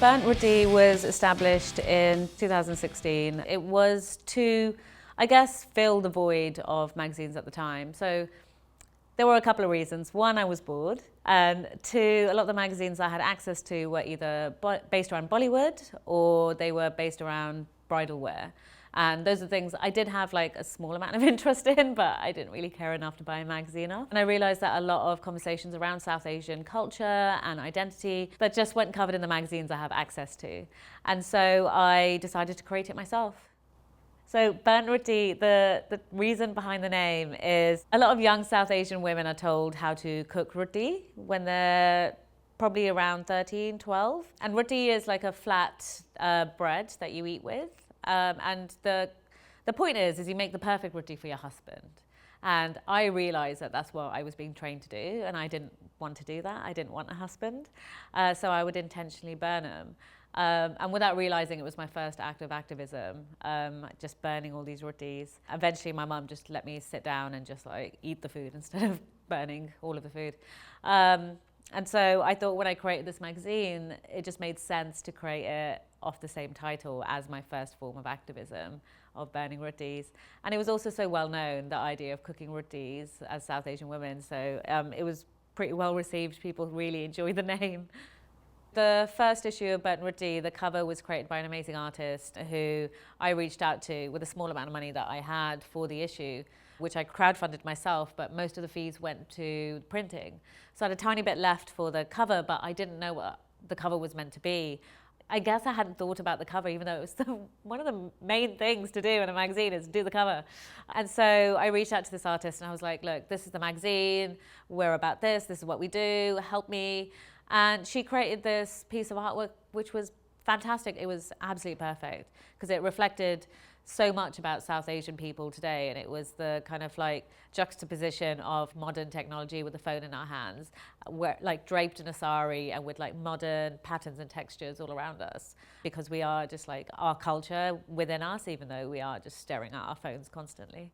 Burnt Roti was established in 2016. It was to, I guess, fill the void of magazines at the time. So there were a couple of reasons. One, I was bored. And two, a lot of the magazines I had access to were either based around Bollywood or they were based around bridal wear. And those are things I did have like a small amount of interest in, but I didn't really care enough to buy a magazine of. And I realized that a lot of conversations around South Asian culture and identity that just weren't covered in the magazines I have access to. And so I decided to create it myself. So Burnt Roti, the reason behind the name is a lot of young South Asian women are told how to cook roti when they're probably around 13, 12. And roti is like a flat bread that you eat with. And the point is you make the perfect roti for your husband. And I realized that that's what I was being trained to do, and I didn't want to do that. I didn't want a husband, so I would intentionally burn them. And without realizing it was my first act of activism, just burning all these rotis. Eventually my mum just let me sit down and just like eat the food instead of burning all of the food. And so I thought when I created this magazine, it just made sense to create it off the same title as my first form of activism of burning rotis. And it was also so well known, the idea of cooking rotis as South Asian women. So it was pretty well received. People really enjoyed the name. The first issue of Burnt Roti, the cover was created by an amazing artist who I reached out to with a small amount of money that I had for the issue, which I crowdfunded myself, but most of the fees went to printing. So I had a tiny bit left for the cover, but I didn't know what the cover was meant to be. I guess I hadn't thought about the cover, even though it was one of the main things to do in a magazine is do the cover. And so I reached out to this artist and I was like, look, this is the magazine, we're about this is what we do, help me. And she created this piece of artwork, which was fantastic. It was absolutely perfect because it reflected so much about South Asian people today. And it was the kind of like juxtaposition of modern technology with the phone in our hands, where like draped in a sari and with like modern patterns and textures all around us, because we are just like our culture within us, even though we are just staring at our phones constantly.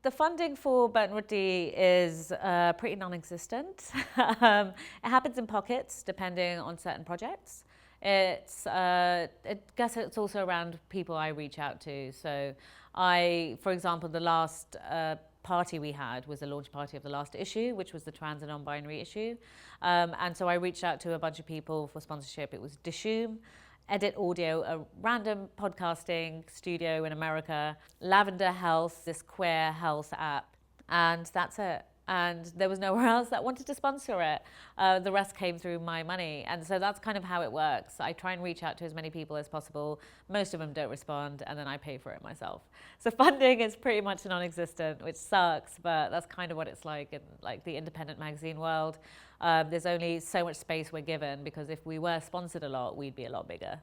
The funding for Burnt Roti is pretty non-existent. It happens in pockets depending on certain projects. I guess it's also around people I reach out to. So for example, the last party we had was the launch party of the last issue, which was the trans and non-binary issue. And so I reached out to a bunch of people for sponsorship. It was Dishoom, Edit Audio, a random podcasting studio in America, Lavender Health, this queer health app, and that's it. And there was nowhere else that wanted to sponsor it. The rest came through my money. And so that's kind of how it works. I try and reach out to as many people as possible. Most of them don't respond, and then I pay for it myself. So funding is pretty much non-existent, which sucks, but that's kind of what it's like in like the independent magazine world. There's only so much space we're given, because if we were sponsored a lot, we'd be a lot bigger.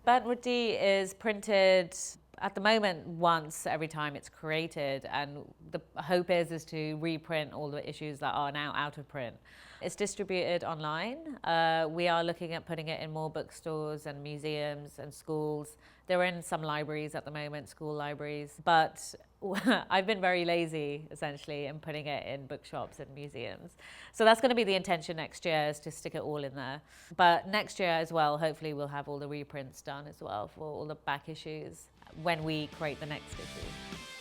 Burnt Roti is printed at the moment once every time it's created, and the hope is to reprint all the issues that are now out of print. It's distributed online. We are looking at putting it in more bookstores and museums and schools. They're in some libraries at the moment, school libraries, but I've been very lazy essentially in putting it in bookshops and museums. So that's going to be the intention next year, is to stick it all in there. But next year as well, hopefully we'll have all the reprints done as well for all the back issues when we create the next issue.